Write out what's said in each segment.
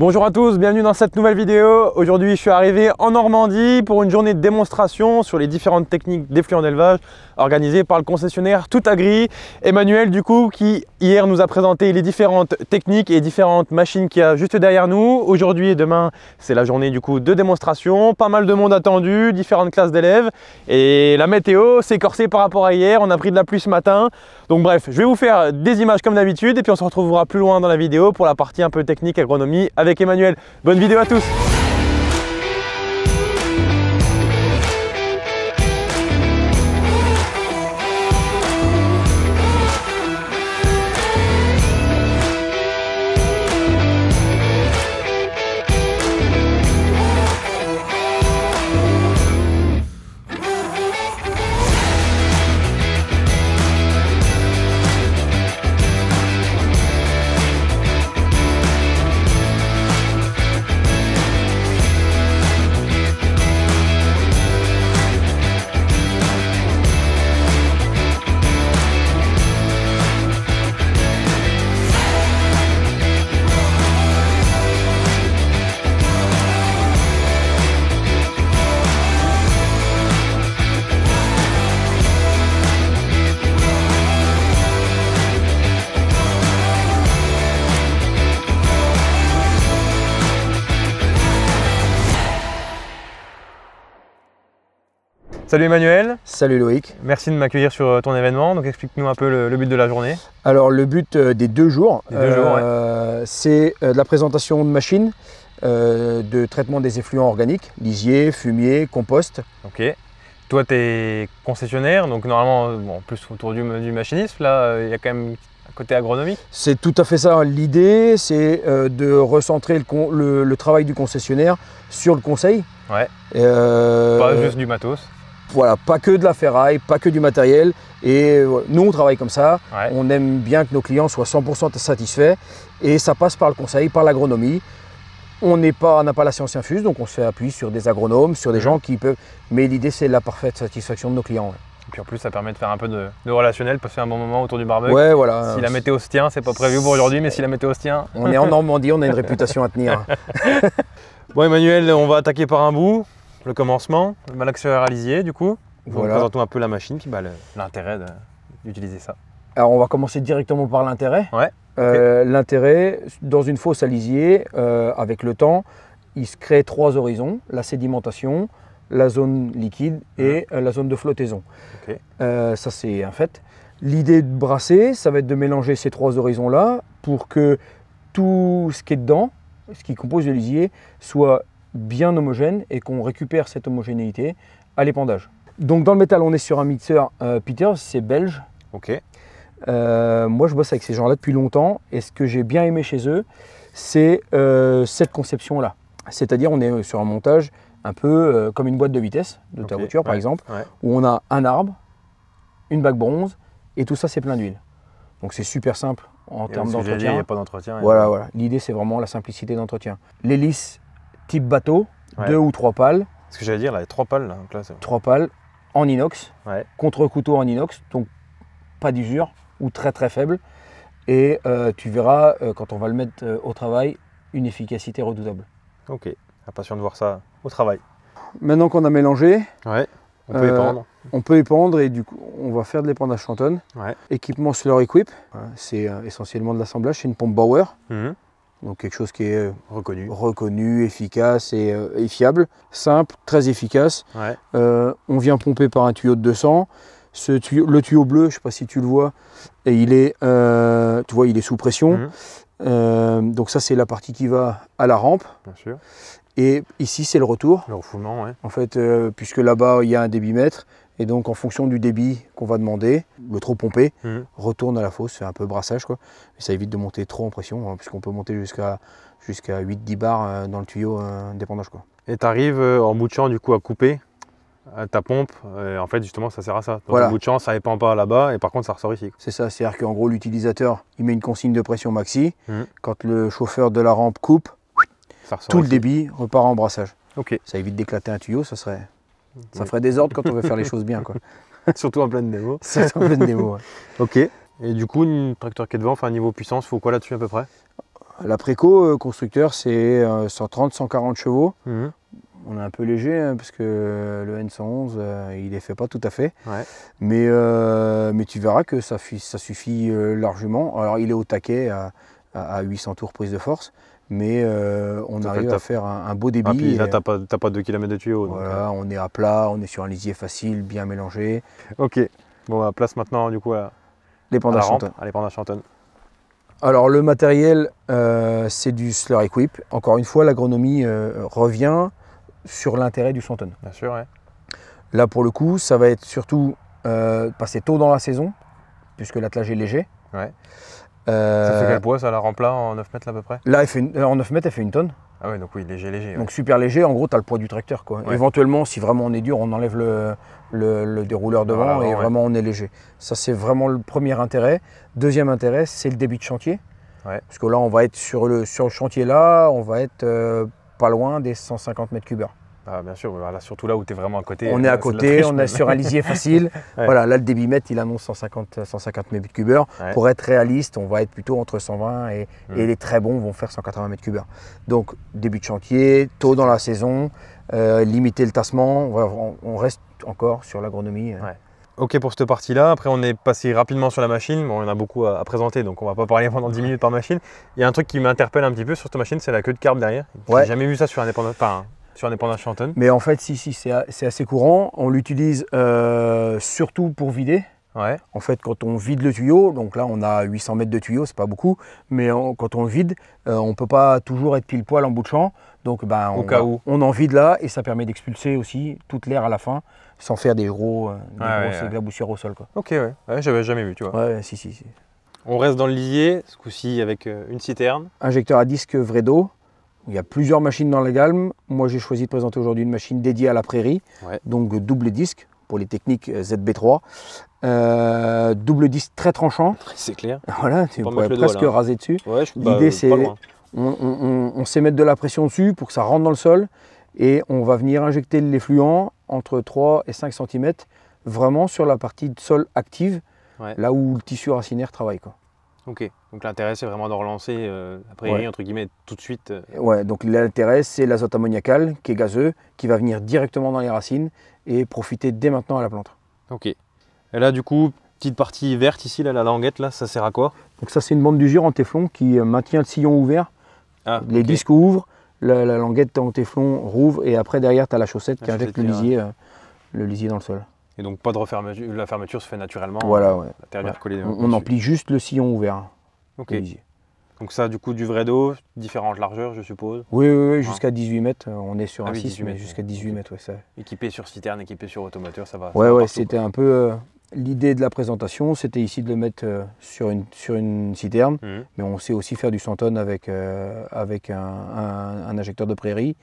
Bonjour à tous, bienvenue dans cette nouvelle vidéo. Aujourd'hui, je suis arrivé en Normandie pour une journée de démonstration sur les différentes techniques d'effluent d'élevage organisées par le concessionnaire Tout Agri. Emmanuel, du coup, qui hier nous a présenté les différentes techniques et différentes machines qu'il y a juste derrière nous. Aujourd'hui et demain, c'est la journée du coup de démonstration. Pas mal de monde attendu, différentes classes d'élèves. Et la météo s'est corsée par rapport à hier. On a pris de la pluie ce matin. Donc bref, je vais vous faire des images comme d'habitude et puis on se retrouvera plus loin dans la vidéo pour la partie un peu technique agronomie avec Emmanuel. Bonne vidéo à tous. Salut Emmanuel. Salut Loïc. Merci de m'accueillir sur ton événement. Donc explique-nous un peu le but de la journée. Alors le but des deux jours, c'est de la présentation de machines de traitement des effluents organiques, lisier, fumier, compost. Ok. Toi tu es concessionnaire, donc normalement, bon, plus autour du machinisme, là il y a quand même un côté agronomique. C'est tout à fait ça. L'idée c'est de recentrer le travail du concessionnaire sur le conseil. Ouais. Pas juste du matos. Voilà, pas que de la ferraille, pas que du matériel. Et nous, on travaille comme ça. Ouais. On aime bien que nos clients soient 100% satisfaits. Et ça passe par le conseil, par l'agronomie. On n'a pas la science infuse, donc on se fait appuyer sur des agronomes, sur des gens qui peuvent. Mais l'idée, c'est la parfaite satisfaction de nos clients. Ouais. Et puis en plus, ça permet de faire un peu de relationnel, passer un bon moment autour du barbecue. Ouais, voilà. Si la météo se tient, c'est pas prévu pour aujourd'hui, mais si la météo se tient. On est en Normandie, on a une réputation à tenir. Bon, Emmanuel, on va attaquer par un bout. Le commencement, le malaxeur à lisier du coup. Voilà. Présentons un peu la machine, puis l'intérêt d'utiliser ça. Alors on va commencer directement par l'intérêt. Ouais. L'intérêt, dans une fosse à lisier, avec le temps, il se crée trois horizons, la sédimentation, la zone liquide et la zone de flottaison. Okay. Ça c'est un fait. L'idée de brasser, ça va être de mélanger ces trois horizons-là pour que tout ce qui est dedans, ce qui compose le lisier, soit bien homogène et qu'on récupère cette homogénéité à l'épandage. Donc dans le métal, on est sur un mixeur Peters, c'est belge. Ok. Moi, je bosse avec ces gens-là depuis longtemps et ce que j'ai bien aimé chez eux, c'est cette conception-là. C'est-à-dire, on est sur un montage un peu comme une boîte de vitesse de ta voiture, par exemple, où on a un arbre, une bague bronze et tout ça, c'est plein d'huile. Donc c'est super simple en termes d'entretien. Il n'y a pas d'entretien. Voilà. L'idée, c'est vraiment la simplicité d'entretien. L'hélice type bateau, 2 ou 3 pales. Ce que j'allais dire, là, 3 pales. 3 pales en inox, contre-couteau en inox, donc pas d'usure ou très très faible. Et tu verras, quand on va le mettre au travail, une efficacité redoutable. Ok, impatient de voir ça au travail. Maintenant qu'on a mélangé, on peut épandre. On peut épandre et du coup, on va faire de l'épandage Shanton. Équipement Solar Equip, c'est essentiellement de l'assemblage, c'est une pompe Bauer. Donc quelque chose qui est reconnu, efficace et fiable, simple, très efficace. On vient pomper par un tuyau de 200. Le tuyau bleu, je ne sais pas si tu le vois, et il est, tu vois, il est sous pression. Donc ça, c'est la partie qui va à la rampe. Bien sûr. Et ici, c'est le retour. Le refoulement, En fait, puisque là-bas, il y a un débitmètre. Et donc, en fonction du débit qu'on va demander, le trop pompé retourne à la fosse, fait un peu brassage, quoi. Et ça évite de monter trop en pression, puisqu'on peut monter jusqu'à 8-10 bars dans le tuyau d'épandage, quoi. Et tu arrives en bout de champ, du coup, à couper ta pompe. En fait, justement, ça sert à ça. Dans le bout de champ, ça épand pas là-bas, et par contre, ça ressort ici. C'est ça, c'est-à-dire qu'en gros, l'utilisateur, il met une consigne de pression maxi. Quand le chauffeur de la rampe coupe, tout le débit repart en brassage. Ça évite d'éclater un tuyau, ça ferait désordre quand on veut faire les choses bien, quoi. Surtout en pleine démo. Surtout en pleine démo, ouais. Ok. Et du coup, une tracteur qui est devant, enfin niveau puissance, faut quoi là-dessus à peu près? La Préco, constructeur, c'est 130-140 chevaux. On est un peu léger hein, parce que le N111, il les fait pas tout à fait. Ouais. Mais tu verras que ça suffit largement. Alors il est au taquet à 800 tours prise de force. Mais on arrive à faire un beau débit. Ah, puis là, tu n'as pas 2 km de tuyau. Voilà, donc, on est à plat, on est sur un lisier facile, bien mélangé. Ok, bon, on place maintenant du coup à l'épandage Chanton. À l'épandage Chanton. Alors le matériel, c'est du Slurry Equip. Encore une fois, l'agronomie revient sur l'intérêt du Chanton. Bien sûr, ouais. Là pour le coup, ça va être surtout passer tôt dans la saison, puisque l'attelage est léger. Ouais. Ça fait quel poids ça, la rempla en 9 mètres à peu près? Là, en 9 mètres, elle fait 1 tonne. Ah ouais, donc oui, léger. Donc super léger, en gros, tu as le poids du tracteur, quoi. Ouais. Éventuellement, si vraiment on est dur, on enlève le dérouleur devant et vraiment on est léger. Ça, c'est vraiment le premier intérêt. Deuxième intérêt, c'est le débit de chantier. Ouais. Parce que là, on va être sur le chantier là, on va être pas loin des 150 mètres cubes heure. Ah, bien sûr, voilà, surtout là où tu es vraiment à côté. On est à côté, on est sur un lisier facile. Ouais. Voilà, là, le débit mètre, il annonce 150 mètres cubes heure. Ouais. Pour être réaliste, on va être plutôt entre 120 et les très bons vont faire 180 mètres cubes heure. Donc, début de chantier, tôt dans la saison, limiter le tassement. On reste encore sur l'agronomie. Ouais. Ok pour cette partie-là. Après, on est passé rapidement sur la machine. Bon, on a beaucoup à présenter, donc on va pas parler pendant 10 minutes par machine. Il y a un truc qui m'interpelle un petit peu sur cette machine, c'est la queue de carbe derrière. Ouais. J'ai jamais vu ça sur un épandage Chanton. Mais en fait, si, c'est assez courant. On l'utilise surtout pour vider. Ouais. En fait, quand on vide le tuyau, donc là on a 800 mètres de tuyau, c'est pas beaucoup, mais quand on le vide, on ne peut pas toujours être pile poil en bout de champ. Donc on en vide là et ça permet d'expulser aussi toute l'air à la fin sans faire des grosses éclaboussures au sol, quoi. Ok, ouais, j'avais jamais vu, tu vois. Ouais, si. On reste dans le lisier, ce coup-ci avec une citerne. Injecteur à disque Vredo. Il y a plusieurs machines dans la gamme. Moi, j'ai choisi de présenter aujourd'hui une machine dédiée à la prairie, donc double disque pour les techniques ZB3. Double disque très tranchant. C'est clair. Voilà, tu pourrais presque raser dessus. Ouais, l'idée, c'est on sait mettre de la pression dessus pour que ça rentre dans le sol et on va venir injecter l'effluent entre 3 et 5 cm vraiment sur la partie de sol active, là où le tissu racinaire travaille, quoi. Ok, donc l'intérêt c'est vraiment de relancer la prairie entre guillemets tout de suite. Ouais, donc l'intérêt c'est l'azote ammoniacal qui est gazeux, qui va venir directement dans les racines et profiter dès maintenant à la plante. Ok. Et là du coup, petite partie verte ici, là, la languette, là, ça sert à quoi? Donc ça c'est une bande d'usure en téflon qui maintient le sillon ouvert. Les disques ouvrent, la languette en téflon rouvre et après derrière tu as la chaussette qui injecte le lisier dans le sol. Et donc pas de refermeture, la fermeture se fait naturellement. Voilà, ouais. La terre vient recoller. On emplit juste le sillon ouvert. Ok. Donc ça, du coup, du Vredo, différentes largeurs, je suppose. Oui, jusqu'à 18 mètres. On est sur un 6, mais jusqu'à 18 mètres. Ça... Équipé sur citerne, équipé sur automoteur, ça va. Ouais, c'était un peu l'idée de la présentation. C'était ici de le mettre sur une citerne, mais on sait aussi faire du 100 tonnes avec un injecteur de prairie.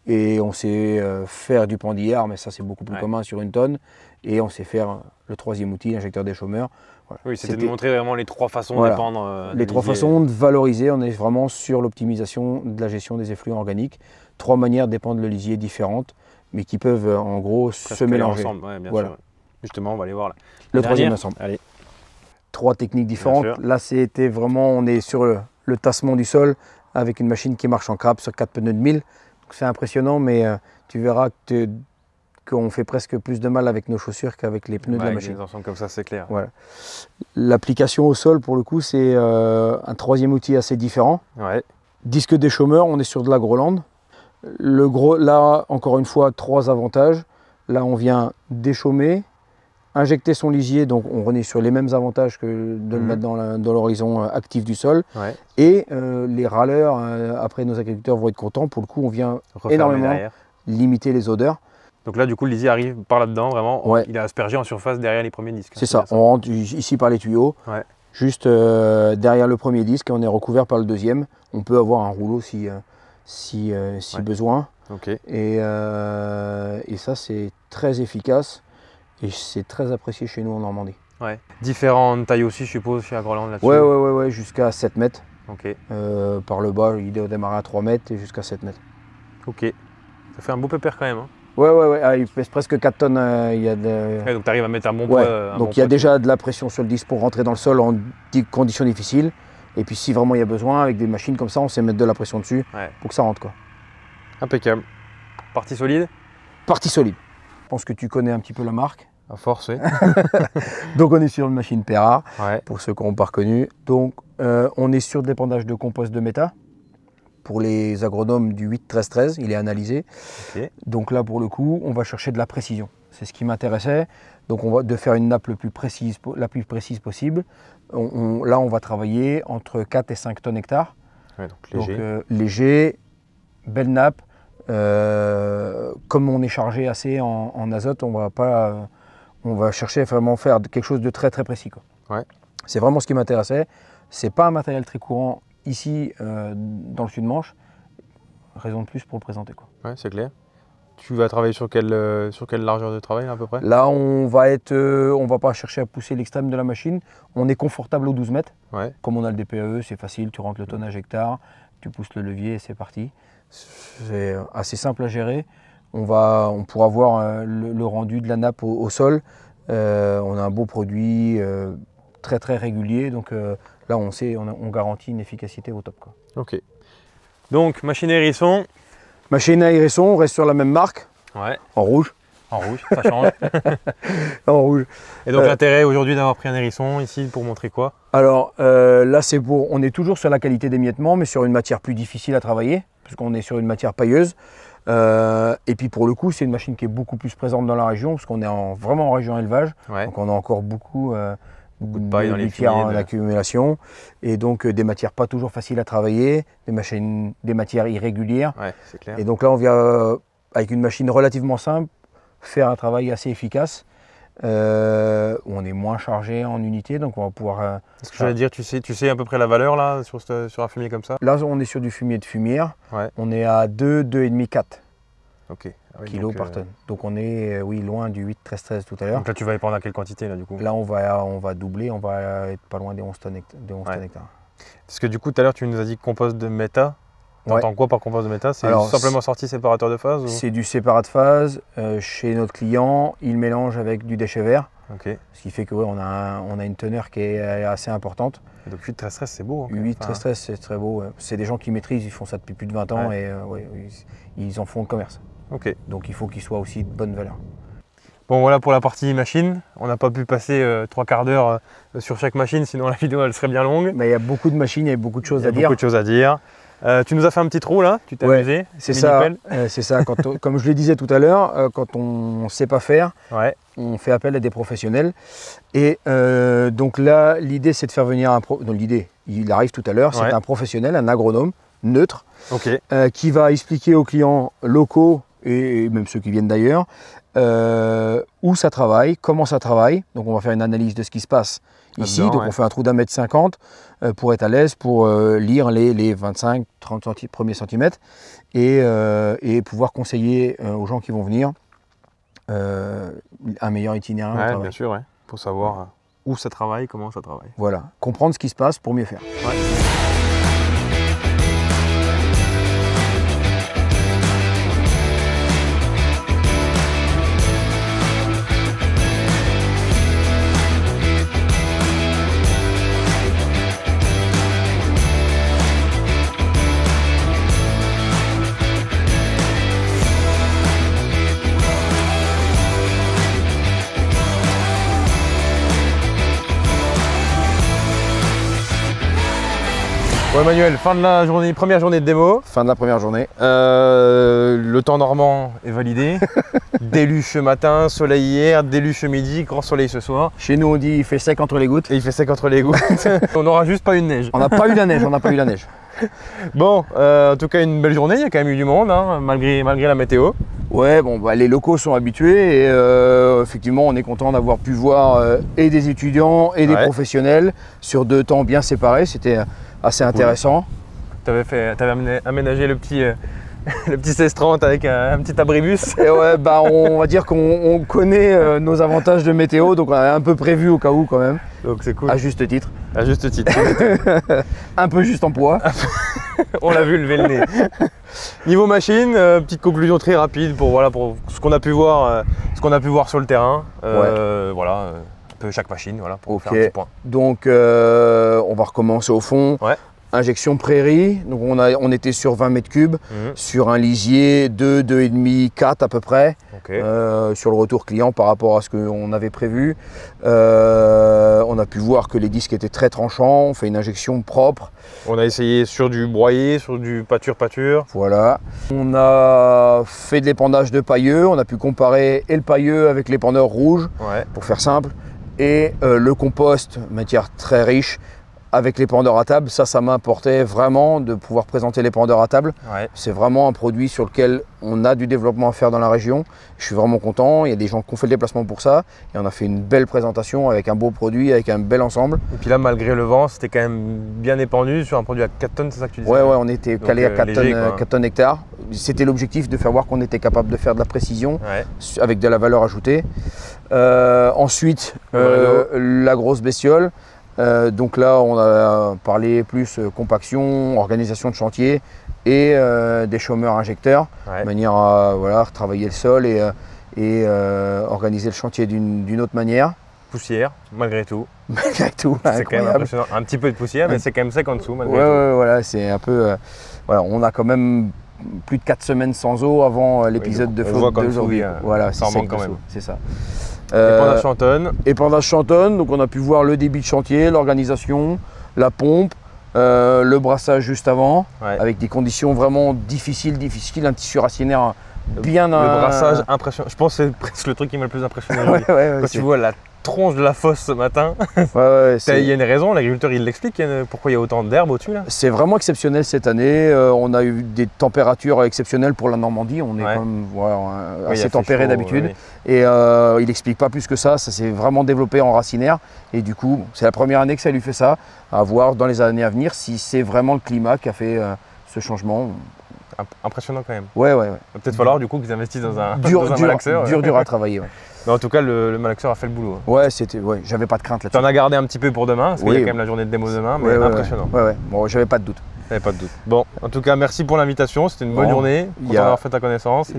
Et on sait faire du pendillard, mais ça c'est beaucoup plus commun sur 1 tonne. Et on sait faire le troisième outil, l'injecteur des chômeurs. Voilà. Oui, c'était de montrer vraiment les 3 façons d'épandre. Les 3 façons de valoriser. On est vraiment sur l'optimisation de la gestion des effluents organiques. 3 manières d'épandre le lisier différentes, mais qui peuvent en gros se mélanger. Ensemble, bien sûr. Justement, on va aller voir là. Le troisième ensemble. Allez. 3 techniques différentes. Là, c'était vraiment, on est sur le tassement du sol avec une machine qui marche en crabe sur 4 pneus de 1000. C'est impressionnant, mais tu verras qu'on fait presque plus de mal avec nos chaussures qu'avec les pneus de la machine. Des ensembles comme ça, c'est clair. Voilà. L'application au sol, pour le coup, c'est un troisième outil assez différent. Disque des chômeurs, on est sur de la Groland. Là, encore une fois, 3 avantages. Là, on vient déchaumer, injecter son lisier, donc on est sur les mêmes avantages que de le mettre dans l'horizon actif du sol. Et les râleurs, après nos agriculteurs vont être contents, pour le coup on vient énormément limiter les odeurs. Donc là du coup le lisier arrive par là-dedans, vraiment, il est aspergé en surface derrière les premiers disques. C'est ça, on rentre ici par les tuyaux, juste derrière le premier disque et on est recouvert par le deuxième. On peut avoir un rouleau si besoin. Et ça c'est très efficace. Et c'est très apprécié chez nous en Normandie. Différentes tailles aussi, je suppose, chez Agroland là-dessus. Ouais, jusqu'à 7 mètres. Par le bas, il doit démarrer à 3 mètres et jusqu'à 7 mètres. Ok. Ça fait un beau pépère quand même. Hein. Ouais. Il pèse presque 4 tonnes. Donc tu arrives à mettre un bon poids. Donc il y a déjà de la pression sur le disque pour rentrer dans le sol en conditions difficiles. Et puis si vraiment il y a besoin, avec des machines comme ça, on sait mettre de la pression dessus pour que ça rentre, quoi. Impeccable. Partie solide? Partie solide. Je pense que tu connais un petit peu la marque. À force, oui. Donc on est sur une machine Perra, pour ceux qui n'ont pas reconnu. Donc on est sur l'épandage de compost de méta. Pour les agronomes du 8-13-13, il est analysé. Donc là, pour le coup, on va chercher de la précision. C'est ce qui m'intéressait. Donc on va de faire une nappe la plus précise possible. Là, on va travailler entre 4 et 5 tonnes hectares. Ouais, donc léger. Donc léger, belle nappe. Comme on est chargé assez en azote, on va chercher à vraiment faire quelque chose de très très précis, quoi. Ouais. C'est vraiment ce qui m'intéressait. C'est pas un matériel très courant ici dans le Sud-Manche. Raison de plus pour le présenter, quoi. Ouais, c'est clair. Tu vas travailler sur quelle largeur de travail là, à peu près? Là, on va pas chercher à pousser l'extrême de la machine. On est confortable aux 12 mètres. Ouais. Comme on a le DPE, c'est facile. Tu rentres le tonnage hectare, tu pousses le levier et c'est parti. C'est assez simple à gérer. On pourra voir le rendu de la nappe au sol. On a un beau produit très très régulier. Donc là, on garantit une efficacité au top, quoi. Ok. Donc, machine à hérisson. Machine à hérisson, on reste sur la même marque. Ouais. En rouge. En rouge, ça change. En rouge. Et donc l'intérêt aujourd'hui d'avoir pris un hérisson ici pour montrer quoi? Alors là, on est toujours sur la qualité d'émiettement, mais sur une matière plus difficile à travailler, puisqu'on est sur une matière pailleuse. Et puis pour le coup, c'est une machine qui est beaucoup plus présente dans la région, parce qu'on est vraiment en région élevage. Ouais. Donc on a encore beaucoup de paille dans les litières en accumulation. Et donc des matières pas toujours faciles à travailler, des matières irrégulières. Ouais, c'est clair. Et donc là, on vient avec une machine relativement simple, faire un travail assez efficace. Où on est moins chargé en unité, donc on va pouvoir... Ce que j'allais dire, tu sais à peu près la valeur là sur un fumier comme ça? Là, on est sur du fumier de fumière. Ouais. On est à 2,5, 4 kilos par tonne. Donc on est loin du 8-13-13 tout à l'heure. Donc là, tu vas épandre à quelle quantité là du coup? Là, on va doubler, on va être pas loin des 11 tonnes hectares. Parce que du coup, tout à l'heure, tu nous as dit compost de méta. T'entends quoi par compost de méta? C'est simplement sorti séparateur de phase? C'est du séparat de phase. Chez notre client, il mélange avec du déchet vert. Ce qui fait qu'on a une teneur qui est assez importante. Et donc 8-13-13, c'est beau. 8-13-13, c'est très beau. C'est des gens qui maîtrisent, ils font ça depuis plus de 20 ans et ils en font le commerce. Donc il faut qu'ils soient aussi de bonne valeur. Bon, voilà pour la partie machine. On n'a pas pu passer 3 quarts d'heure sur chaque machine, sinon la vidéo elle serait bien longue. Mais il y a beaucoup de machines, il y a beaucoup de choses à dire. Beaucoup de choses à dire. Tu nous as fait un petit trou là, tu t'es amusé. C'est ça, comme je le disais tout à l'heure, quand on ne sait pas faire, on fait appel à des professionnels. Et donc là, l'idée c'est de faire venir il arrive tout à l'heure, c'est un professionnel, un agronome neutre, qui va expliquer aux clients locaux et même ceux qui viennent d'ailleurs, où ça travaille, comment ça travaille. Donc on va faire une analyse de ce qui se passe ici. Donc on fait un trou d'1,50 m pour être à l'aise, pour lire les 25-30 premiers centimètres et pouvoir conseiller aux gens qui vont venir un meilleur itinéraire. Bien sûr, pour savoir où ça travaille, comment ça travaille. Voilà, comprendre ce qui se passe pour mieux faire. Bon Emmanuel, fin de la journée, première journée de démo. Fin de la première journée. Le temps normand est validé. Déluge ce matin, soleil hier, déluge ce midi, grand soleil ce soir. Chez nous on dit il fait sec entre les gouttes. Et il fait sec entre les gouttes. On n'aura juste pas eu de neige. On n'a pas eu la neige, on n'a pas eu la neige. Bon, en tout cas une belle journée, il y a quand même eu du monde, malgré la météo. Ouais, bon, les locaux sont habitués et effectivement on est content d'avoir pu voir et des étudiants et des professionnels sur 2 temps bien séparés. C'était assez intéressant. Tu avais aménagé le petit 16-30 avec un petit abribus. Et ouais, on va dire qu'on connaît nos avantages de météo, donc on a un peu prévu au cas où quand même. Donc c'est cool. À juste titre. À juste titre. Un peu juste en poids. On l'a vu lever le nez. Niveau machine, petite conclusion très rapide pour ce qu'on a pu voir, sur le terrain. peu chaque machine, voilà, pour faire un petit point. Donc on va recommencer au fond. Ouais. Injection prairie, donc on était sur 20 mètres cubes, sur un lisier 2, 2,5, 4 à peu près, sur le retour client par rapport à ce qu'on avait prévu. On a pu voir que les disques étaient très tranchants, on fait une injection propre. On a essayé sur du broyé, sur du pâture-pâture. Voilà. On a fait de l'épandage de pailleux, on a pu comparer et le pailleux avec l'épandeur rouge, pour faire simple, et le compost, matière très riche, avec l'épandeur à table. Ça m'importait vraiment de pouvoir présenter l'épandeur à table. C'est vraiment un produit sur lequel on a du développement à faire dans la région. Je suis vraiment content. Il y a des gens qui ont fait le déplacement pour ça. Et on a fait une belle présentation avec un beau produit, avec un bel ensemble. Et puis là, malgré le vent, c'était quand même bien épandu sur un produit à 4 tonnes, c'est ça que tu disais? Ouais, on était calé à 4 tonnes hectares. C'était l'objectif de faire voir qu'on était capable de faire de la précision avec de la valeur ajoutée. Ensuite, la grosse bestiole. Donc là, on a parlé plus compaction, organisation de chantier et des chômeurs injecteurs, de manière à retravailler le sol et organiser le chantier d'une autre manière. Poussière, malgré tout. Malgré tout, c'est quand même impressionnant. Un petit peu de poussière, mais c'est quand même sec en dessous, malgré tout. Voilà, c'est un peu... on a quand même plus de 4 semaines sans eau avant l'épisode de flotte d'aujourd'hui. Voilà, ça en manque quand même. C'est ça. Épandage Chantonne. Épandage Chantonne, donc on a pu voir le débit de chantier, l'organisation, la pompe, le brassage juste avant, avec des conditions vraiment difficiles, un tissu racinaire bien... Le brassage impressionnant, je pense que c'est presque le truc qui m'a le plus impressionné aujourd'hui. Quand tu vois la tronche de la fosse ce matin, il y a une raison, l'agriculteur il l'explique, pourquoi il y a autant d'herbe au-dessus là. C'est vraiment exceptionnel cette année, on a eu des températures exceptionnelles pour la Normandie, on est quand même assez tempéré d'habitude. Et il n'explique pas plus que ça s'est vraiment développé en racinaire et du coup c'est la première année que ça lui fait ça, à voir dans les années à venir si c'est vraiment le climat qui a fait ce changement. Impressionnant quand même. Ouais. Il va peut-être falloir du coup qu'ils investissent dans un malaxeur. Dur à travailler. Mais en tout cas, le malaxeur a fait le boulot. J'avais pas de crainte là-dessus. Tu en as gardé un petit peu pour demain, parce qu'il y a quand même la journée de démo demain, mais impressionnant. Bon, j'avais pas de doute. J'avais pas de doute. Bon, en tout cas, merci pour l'invitation, c'était une bonne journée, content d'avoir fait ta connaissance.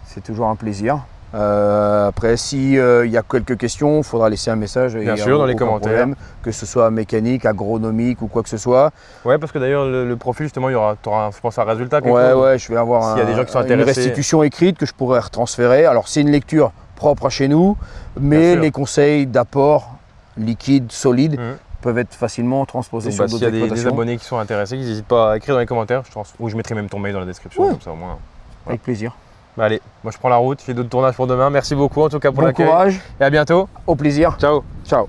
C'est toujours un plaisir. Après, s'il y a quelques questions, il faudra laisser un message. Bien sûr, dans les commentaires. Problème, que ce soit mécanique, agronomique ou quoi que ce soit. Ouais, parce que d'ailleurs, le profil, justement, tu auras, je pense, un résultat. Je vais avoir y a des gens qui sont une restitution écrite que je pourrais retransférer. Alors, c'est une lecture propre à chez nous, mais les conseils d'apport liquide, solide, peuvent être facilement transposés sur d'autres exploitations. S'il y a des abonnés qui sont intéressés, ils n'hésitent pas à écrire dans les commentaires, ou je mettrai même ton mail dans la description, comme ça au moins. Avec plaisir. Allez, moi je prends la route, je fais d'autres tournages pour demain. Merci beaucoup en tout cas pour l'accueil. Bon courage. Et à bientôt. Au plaisir. Ciao. Ciao.